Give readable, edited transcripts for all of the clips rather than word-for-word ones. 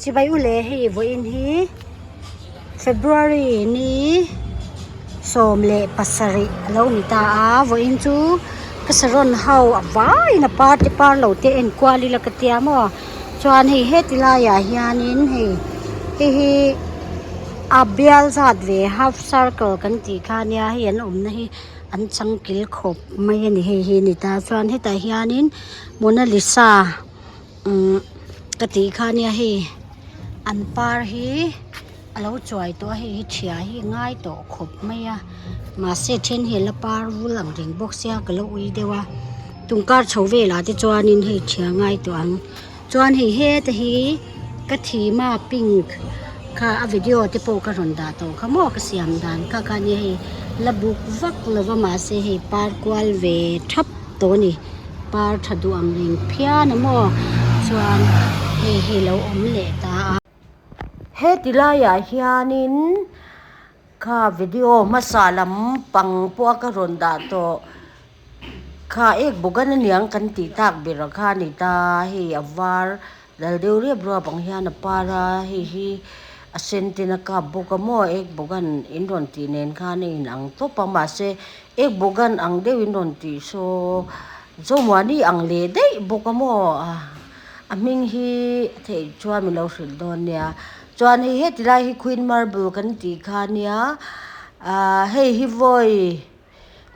ชิบายอุเลฮีวันนี้ February นี้สมเลปัสริแล้วนิตาวันนี้จูก็สรนเฮาอวายนะปาร์ติปาร์เราเตอ็นกวาลิลกเตียมอจวนให้เฮติลายาฮิอานินให้อาเบียลจัดเว half circle กันตีขาเนี่ยเห็นนะให้อันชังกิลขบไม่เห็นให้นิตาจวนให้แต่ฮิอานินโมนาลิซากติขาเนี่ยให้อันปาร์ฮีเราจ่อยตัวให้เฉียให้ง่ายต่อขบไม่มาเสร็จเช่นเห็นละปาร์วุหลังถึงบอกเสียก็เราอุยเดียวตุงการชาวเวลาที่จวนนินให้เฉียง่ายตัวอันจวนให้เฮตฮีกะทีมาปิ้งค่ะวิดีโอที่โปกระรอนดาโตขโมกเสียมดานค่ะการนี้ให้ระบุวักเลยว่ามาเสให้ปาร์กวลเวทับตัวนี่ปาร์ทัดวงลิงเพียนโมจวนให้เราอมเละตาเฮติลายาฮิอานินค่ะวิดีโอมาสาลัมปังพวกกระรอนดาโตค่ะเอกบุกันเนียงกันติตักเบรคานิตาให้อวาร์ดัลเดียวเรียบรัวปังฮิอานาปาราให้อเซนตินักบุกโมเอกบุกันอินโดนตีเนนค่ะนี่นังตัวปังมาเสเอกบุกันอังเดวินโดนตีโซโจมวานี่อังเลเดบุกโมอามิงฮีเทจวนมิลาวสิลโดนเนี่ยจวนให้เฮติลายให้ควีนมาร์เบลกันตีค่ะเนี่ยให้ฮิวอย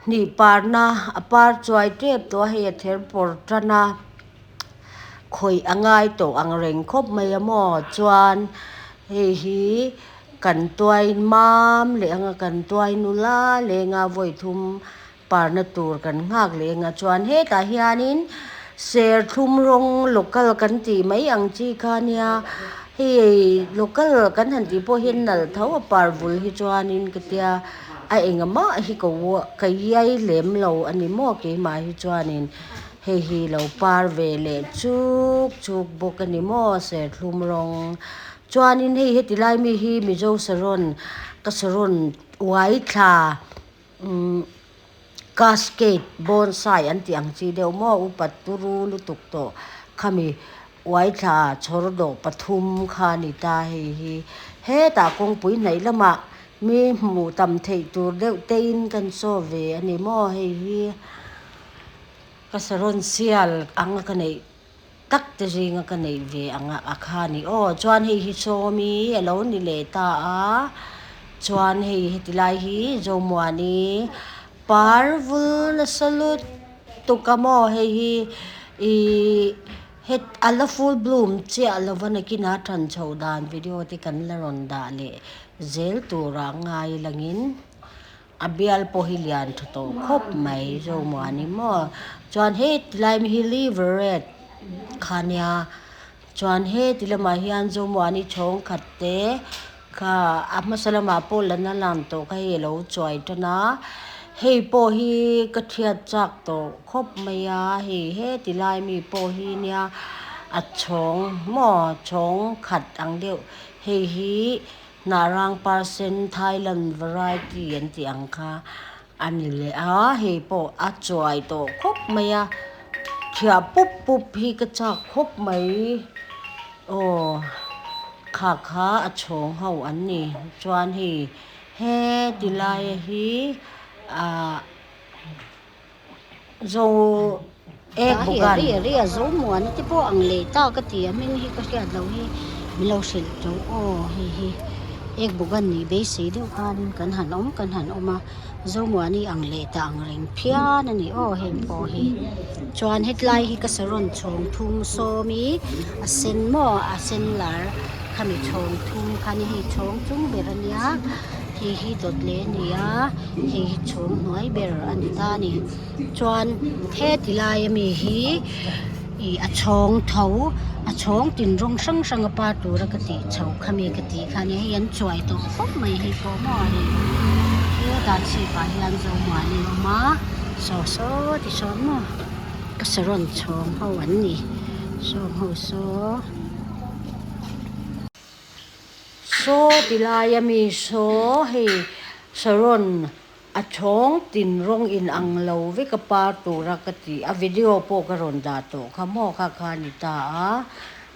นี่ปาร์นาปาร์จอยเทปตัวให้เทอร์ปอร์ตนาคอยอ่างไงตัวอ่างเร่งคบไม่ยมอจวนให้ฮีกันตัวมามเลงกันตัวนุลาเลงาวยทุมปาร์นตูร์กันหักเลงจวนเฮตาฮิอานินเซอร์ทุมรงลูกกัลกันตีไม่ยังจีคานียให้ลูกกัลกันหันตีพอเห็นนั่นเท่าปาร์บุลฮิจวานินก็เตียไอเองมาฮิกวัวก็ยัยเหลมเราอันนี้มอเกมาฮิจวานินให้ฮิเราปาร์เวเลชุกบุกันนี้มอเซอร์ทุมรงจวานินให้เฮติไลมีฮิมิโจสรอนก็สรอนไว้ท่ากาสเกตบอนไซอันที่อังจีเดียวมออุปัตตุรูลุตุกโตขมีไว้ท่าชรดปทุมคานิตาเฮตากงปุ๋ยไหนละมะมีหมูตำเทตูเดวเตนกันโซเวอันนี้มอให้กสรอนเซียลอังกันไหนตักจะริงกันไหนเวอังอาคานี่โอ้จวนให้ฮิโซมีอลนิเลตาจวนให้ติลายฮิโจมวานีปาร์วุลสลุดตุกโมให้เฮ็ดอัลฟูลบลูมเจ้าลวันกินาทันชาวดานวิดีโอที่กันละรอนดาเลเจลตูรางไงลังอินอาบิอัลโพฮิลิอันทุโตคบไม่โจมวานีมอจวนเฮ็ดไลม์ฮิลิเวเรตขานยาจวนเฮ็ดละมาฮิอันโจมวานีชงขัดเตค่ะอัพมาสลามาโปลันนัลันโตก็เฮโลจอยตนะเฮโปฮีกระเทียจักโตคบไม่ยาเฮติลายมีโปฮีเนี่ยอัดชงหม้อชงขัดอังเดียวฮีนารังปาร์เซนไทยแลนด์วารายตี้อันที่อังคาอันนี้เลยเฮโปอัดจอยโตคบไม่ยาเทียปุ๊บฮีกระจักคบไม่โอ้ขาอัดชงเฮาอันนี้จวนเฮติลายโจเอกบุกันเรียโจมัวนี่ที่พวกอังเลต้าก็ตีมิงฮีก็เสียเรามีเราเสร็จโจโอ้เอกบุกันนี่เบสิเดียวกันหันออกมาโจมัวนี่อังเลต้าอังเริงเพียนั่นนี่โอ้พอจวนเฮดไลฮีก็สรนชงทุ่มโซมีเซนอาเซนลาร์ขมิชงทุ่มคันฮีชงจุงเบรเนียฮีดดเลนียฮีชงหน่วยเบรอันตานี่จวนเทติลายมีอาชงเถาอาชงตินรงสังปาตูรกติเฉาขมีกติคันนี้ยันจวยตัวฟบไม่ให้พอมอนี่ดานสีปายันจงมานี่มาโซที่สอนมอกสรนชงเฮาวันนี้ชงเฮาโซติลายมีโซให้สรนอาชงตินรงอินอังเลววิกปาตูรักติวิดีโอโปกรอนดาโตขโมคานิตา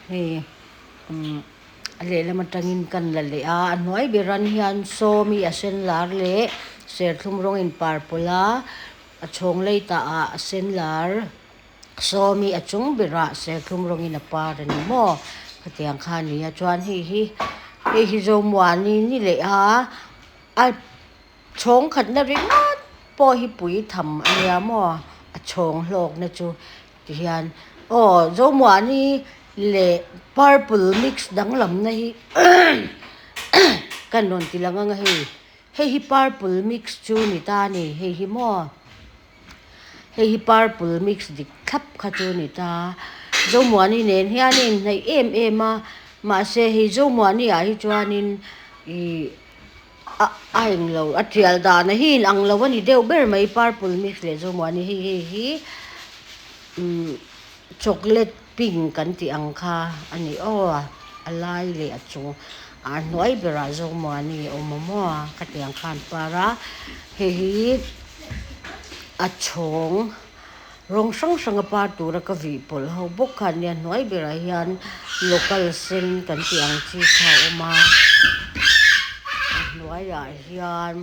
ให้ le le matangin kan la le a anoi beran hian somi a sen lar le serthlum rong in parpula a chhong leita a sen lar somi a chung bera serthlum rong in a par ani mo khatiang kha ni a chuan hi zo muani ni le a chhong khat na ring po hi pui tham ania mo a chhong hlok na chu ti hian zo muani le purple mix dang lam na hi kan non tilanga nga hi purple mix chu ni ta ni hi mo hi purple mix dik thap kha chu ni ta zo muani nen hianin nei em ma se hi zo muani a hi chuanin i ang lo atrial da na hin ang lo ni deu ber mai purple mix le zo muani hi chocolate pink kan ti ang kha ani alai le achu noi bera zo muani omomo katiang khan para hi achong rong sang pa tu ra ka vi pol ho bok khan ya noi bera hian local sen kan ti ang chi kha oma noi ya hian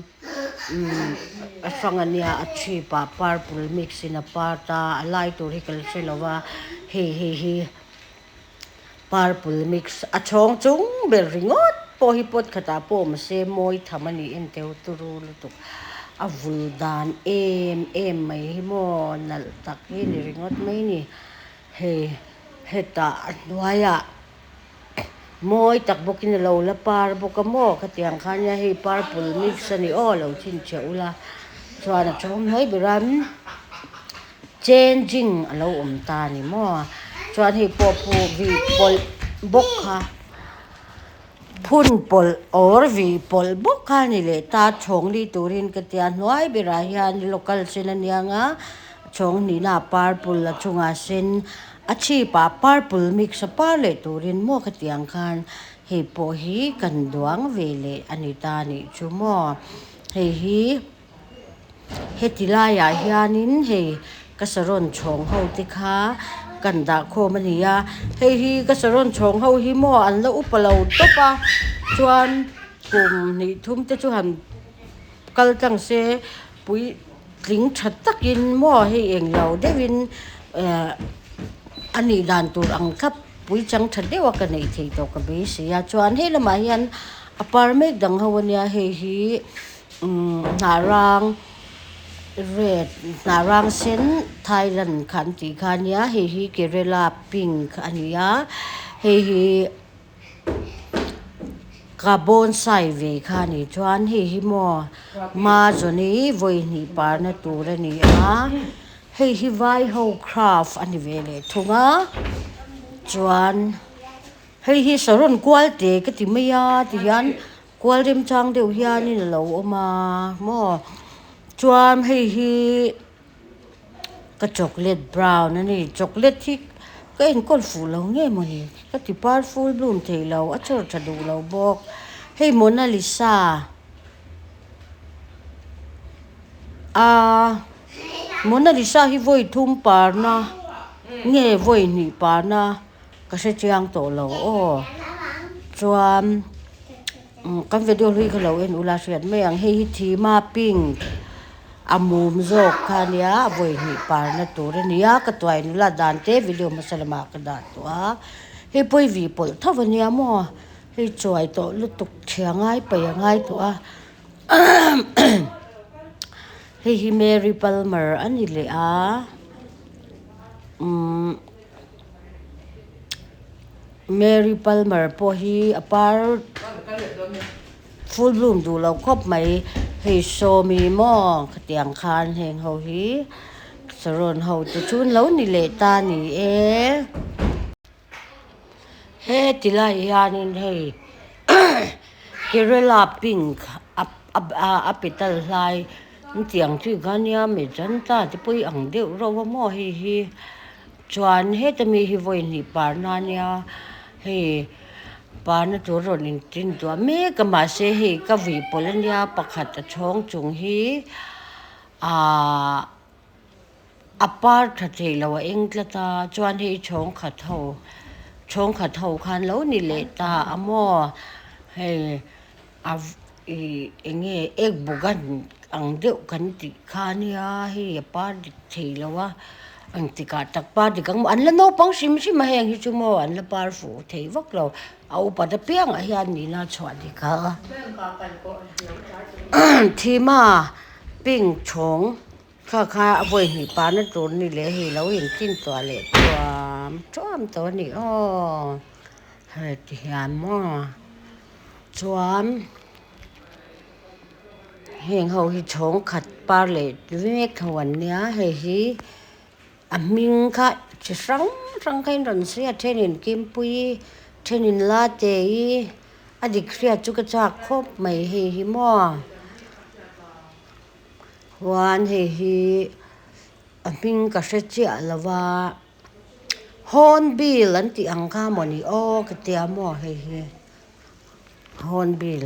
asangania achi pa purple mix in a parta alai to rikal selowa hi purple mix achong chung ber ringot po hi pot khata po ma se moi thamani en teu turu lutuk avuldan em mai hi mo nal tak hi ni ringot mai ni heta nuaya moi tak bokin lo la par bokamo khatiang khanya hi purple mix ani lo chin cheula chuan chom noi beram changing alo ta ni mo chuan hi popu vi pol bok kha phun pol or vi pol bok kha ni le ta chhong li turin ka tia noi bera hian local sinania nga chhong ni na purple la chunga sin achi pa purple mix pa le turin mo ka tiang khan hi po hi kan duang vele anita ni chumo hi hetilaya hianin kasaron chhong ho ti kha kan da kho mania hi kasaron chhong ho hi mo an lo upalo topa chuan kum ni thum te chu han kal tang se pui tling that takin mo hi eng lo devin ani dan tur ang kap pui chang that dewa ka nei thei to ka be sia chuan he lama hian apartment dang hawania hi narang red narang sen Thailand khan ti khania hi Kerala pink ania hi carbon sai ve khani chuan hi mo ma joni voi ni par na tur ani hi vai ho craft ani vele thunga chuan hi saron kwal te ka ti maya ti yan kwal rim chang deu hian in lo oma mo chuan hi ka chocolate brown ani chocolate hi ka en kol fu lo nge mo ni ka ti par full bloom thei lo a chor thadu lo bok hey Mona Lisa Mona Lisa hi voi thum par na nge voi ni par na ka se chiang to lo chuan kan video hui ka lo en ula siat me ang hi thi ma pink amum zok khania voi ni par na tur nia ka twai nula dan te video masalama ka da to he poi vi pol thavania mo he choi to lutuk thiangai payangai to he Mary Palmer ani le Mary Palmer po hi apar full bloom du lo khop mai he show mi mo khatiang khan heng ho hi saron ho tu chun lo ni le ta ni he tilai hianin Kerala pink apital lai tiang chu gania me janta te pui ang deu ro mo hi chuan he ta mi hi voi ni par na nia he par na tu ron in tin tu me ka ma se hi ka vi polania pakhat ta chhong chung hi apart thei lo englata chuan hi chhong khat ho ชงขัดเท่าคันแล้วนี่เลยตาอมอให้อาเองเอกบุกันอังเดียวกันติคาเนี่ยให้ป้าดิทีแล้วว่าอังติกาตักป้าดิกังอันละโนปังชิมชิมาแหงฮิจุโมอันละปาร์ฟูเทวักเราเอาปัดเปียงอายันนี่น่าชวนดิค่ะที่มาปิ้งชงข้าเอาไว้หิปานั่นตัวนี่เลยหิเราเห็นกินตัวเล็กตัวจ้อมตัวนี่อ้อเฮ้ยที่ยามม้อจวมเฮงเฮาหิชงขัดปลาเล็ดเวกขวันเนี้ยเฮ้ยอามิงค่ะจะสังใครรันเสียเทนินกิมปุยเทนินลาเตยอดีตเครียดจุกจักคบไม่เฮหิม้อวันเฮหิอามิงก็เสียเจ้าละว่าฮอนบิลอันที่อังคาโมนี่โอ้ก็เตียม้อเฮหิฮอนบิล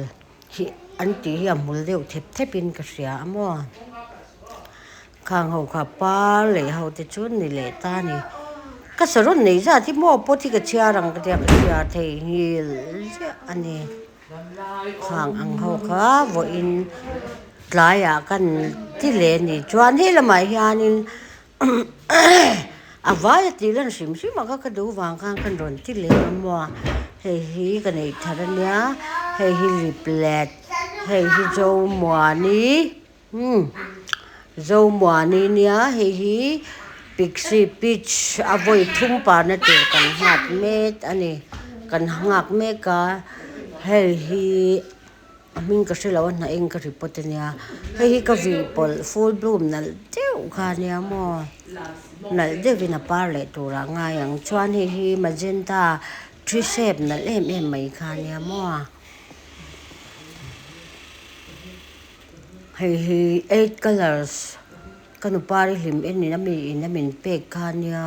ฮิอันที่ยามมุลเดียวเทปินก็เสียม้อข้างเขาขับป้าเลยเขาจะชุนนี่เลยตานี่ก็สรุปนี่จ้ะที่ม้อปที่ก็เชียรังก็เตียก็เชียเทฮิลอันนี้ข้างอังเขาค่ะว่าอินหลายอย่างกันที่เลนี่จวนที่ละไม่ยานินอาวายตีเล่นสิมมันก็กระดูวางข้างกันรนที่เลนมัวเฮฮีกันในทารเนียเฮฮีริปเลตเฮฮีโจมัวนี่โจมัวนี่เนี่ยเฮฮีพิกซี่พิชอวัยทุ่มปานนั่นเองกันหักเม็ดอันนี้กันหักเมกาเฮฮีมิงก็เสียแล้วนะเองก็ริปตเนี่ยเฮฮีก็วิปลฟูลบลูมนั่นเจ้าค่ะเนี่ยมัวนั่นเดี๋ยววินาปาร์เลตัวร่างไงอย่างชวนเฮฮีมาเจนตาทริเซปนั่นไม่ค่ะเนี่ยมัวเฮฮี8 colorsกันปาร์หิมนี่นะมีเป็กค่ะเนี่ย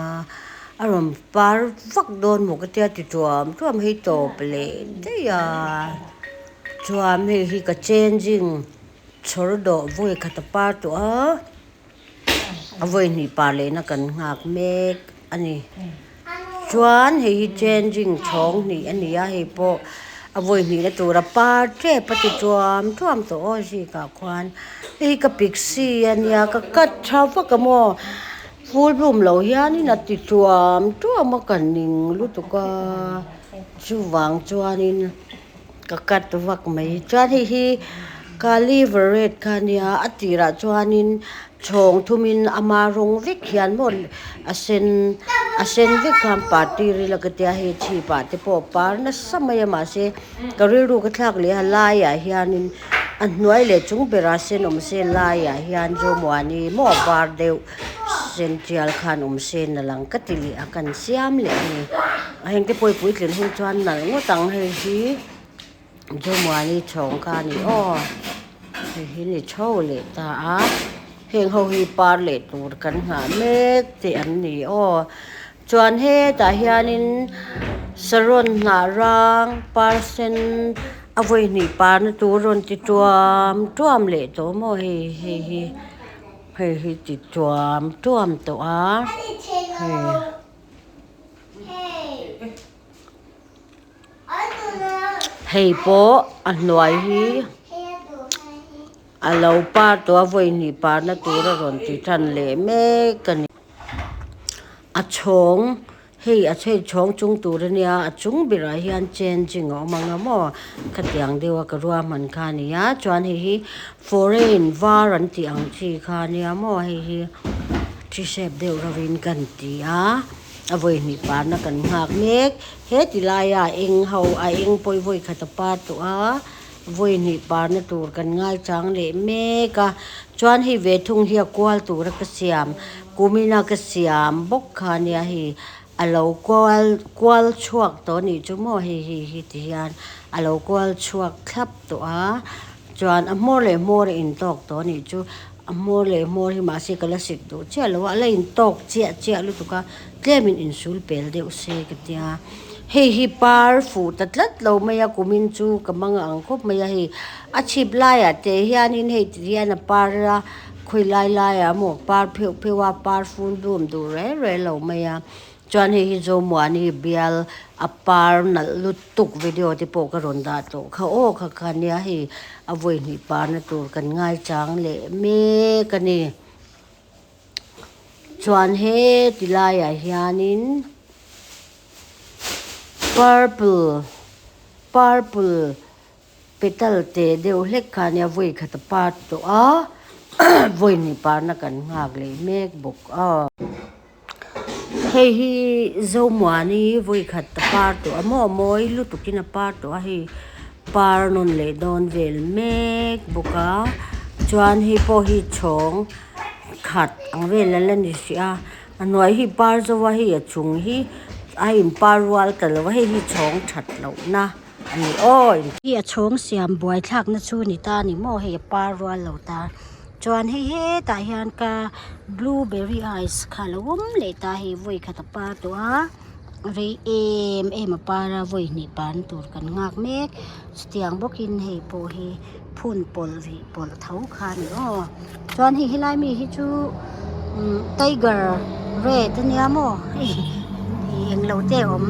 อารมณ์ปาร์ฟักโดนหมกเตียติดตัวให้โตเปล่าเดียจวมให้ฮิก changing ชอร์ดอวุ้ยขัดปาร์ตัวเอาไว้นี่ปาเลยนะกันหักเมกอันนี้จวนให้ changing ช่องนี่อันนี้ให้พอเอาไว้นี่นะตัวปาร์เจ็บปฏิจวมตัวสิกับควันให้กับพิกซี่อันนี้ก็กัดชาวฟักกโมฟูลบลูมเหล่ายานี่นะติดตัวมากันนิ่งรู้ตัวก็ชูวางจวนนี่ก็กัดวักไม่จวนให้กาลิเวเรตค่ะเนี่ยอติระจวนนี่ชงทุมินอามารงวิกยันหมดอาเซนวิกามปาร์ตี้ริลกเตียเฮชีปาร์ตี้พอปาร์นัสมัยมาเสกริรูกทักเลยลายาฮิอานินอันหน่วยเลยจุงเบราเซนเซลายาฮิอันโจมวานีมอบาร์เดวเซนเจียลคานเซนนัลังกัติลีอากันเสียมเลยนี่เฮงที่ป่วยเลี้ยงหุ่นจวนนั่นงูตังเฮฮีโจมวานีชงคานี่อ้อเฮฮีนี่โชว์เลยตาเฮงเขาฮีปาร์เลตูดกันหาเมกที่อันนี้อ้อจวนเฮตาฮิอานินสรนนารางปาร์เซนเอาไว้นี่ปานตัวรนติดตัวมเลยตัวโมเฮติดตัวมตัวเฮโปอันหน่วยฮีอาเราปาตัวไว้นี่ปานตัวรนติทันเลยเมกันอาชงเฮ้อาเช่ชงจุงตัวเนี่ยอาจุงบิราฮิอันเจนจิงอมังมอขัดยังเดียวกับรัวมันคานี่จวนเฮ้ foreign warranty อังชีคานี่มอเฮ้ที่เชฟเดียวเราวินกันตีเอาไว้นี่ปานนักันหักเมกเฮ็ดติลายเองเฮาเองปอยไว้ขัดปาตัวไว้นี่ปานตัวกันง่ายจังเลยเมกะจวนเฮเวทุงเฮียกวลตัวรักเสียมกูมีนักเสียมบกขานี่เฮเรากวลช่วงตัวนี้จุโมเฮที่ยันเรากวลช่วงครับตัวจวนอโมเลอินตอกตัวนี้จูอโมเลที่มาสิกละสิตัวเจ้าเราอะไรอินตอกเจ้าลูกตัวก็เกลมินอินซูลเปลเดอุเซกันเดียเฮปาร์ฟูตัดลัดเราไม่อยากกูมินจูกับมังอังคบไม่อยากอาชีพไล่เตะยานินเฮที่ยันปาร์คุยไล่หมกปาร์เพียวว่าปาร์ฟูนดูมดูเร่เราไม่อยาก chuan hi zo muani bial apar nal lutuk video te po ka ron da to kha o kha khania hi avoi ni par na tur kan ngai chang le me kani chuan he tilaya hianin purple petal te deuh hlek khania voi khata par to a voi ni par na kan ngak le mek bok a hei hi zo muani voi khat par to amo moi lutukina par to a hi par non le don vel mek boka chuan hi po hi chong khat ang vel la ni sia anoi hi par zo wa hi achung hi a in par wal tal wa hi chong that lo na ani oi hi a chong siam buai thak na chu ni ta ni mo he par wal lo ta chuan he ta hian ka blueberry ice khalawum le ta hi voi khata par to a re em para voi ni pan tur kan ngak mek stiang bokin he po hi phun pol vi pol thau kha ni o chuan hi hilai mi hi chu tiger red ania mo hi eng lo te om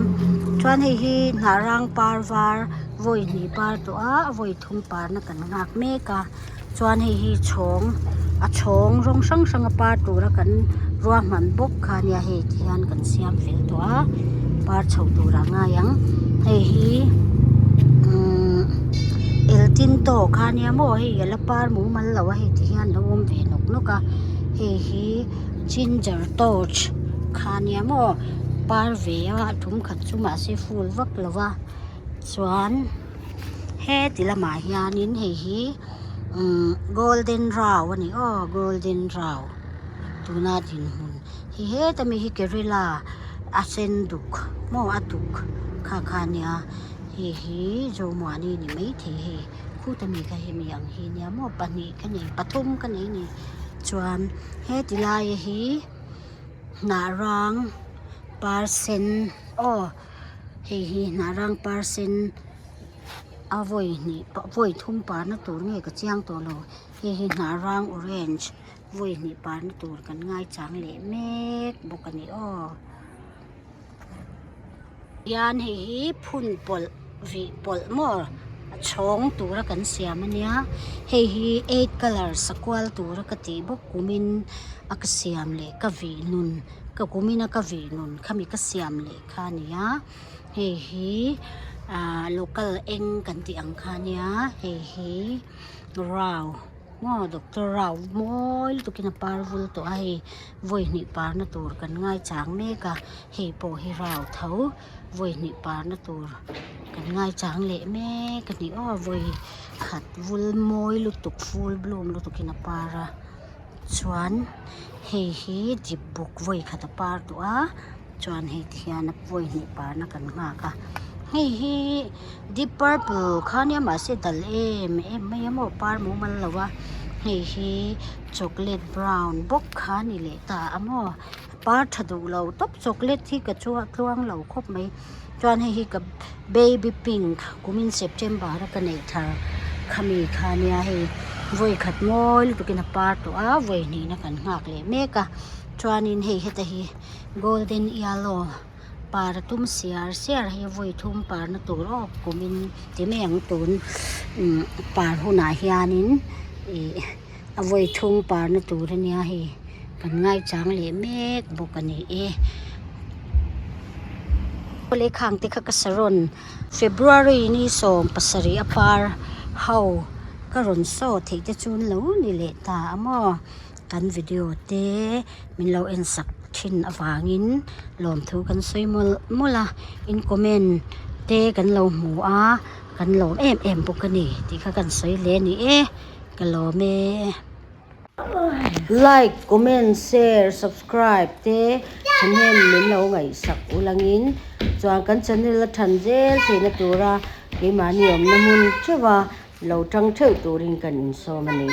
chuan hi narang par var voi ni par to a voi thum par na kan ngak meka chuan hi chong rong sang par tu ra kan ruah man bok kha nia he hian kan siam fel to a par chho tu ra nga yang hi el tin to kha nia mo hi la par mu mal lawa hi hian lo om ve nok noka hi ginger torch kha nia mo par ve a thum khat chuma se ful vak lawa chuan he tilama hianin hi golden raw ani golden raw tuna din hun he tami hi kerala asen duk mo atuk kha khania hi zo mani ni mai the hi khu tami ka hi mi ang hi nia mo pani ka ni pathum ka ni chuan he tilai hi narang parsen hi narang parsen avoi ni voi thum par na tur nge ka chiang to lo hi narang orange voi ni par na tur kan ngai chang le mek bokani yan hi phun pol vi pol mor chong tura kan siam ania hi 8 color sakwal tura ka ti bok kumin akasiam le ka vi nun ka kumina ka vi nun khami ka siam le khania hi local eng kan ti ang khania hi raw mo doctor raw moi to kina parvul to ai voi ni par na tur kan ngai chang me ka hi po hi raw thau voi ni par na tur kan ngai chang le me ka ni voi khat vul moi lutuk full bloom lutuk kina para chuan hi dibuk voi khata par to a chuan hi thiana voi ni par na kan nga ka hi deep purple khania ma se dal em mai mo par mu mal lawa hi chocolate brown bok khani le ta amo par thadu lo top chocolate thi ka chuwa tluang lo khop mai chuan hi ka baby pink kumin september ra ka nei thar khami khania hi voi khat moi tu kina par to a voi ni na kan ngak le meka chuanin hi heta hi golden yellow par tum siar hi voi thum par na tur kumin ti meng tun par huna hianin a voi thum par na tur ania hi kan ngai chang le mek bokani le khang te kha ka saron February ni som pasari apar how karon so thei te chun lo ni le ta amo kan video te min lo en sak thin awangin lom thu kan soi mola in comment te kan lo mu a kan lom em bokani ti kha kan soi le ni ka lo me like comment share subscribe te thanem min lo ngai sak ulangin chuan kan channel la than zel theina tura ke mani om namun chewa lo tang theu turin kan in so mani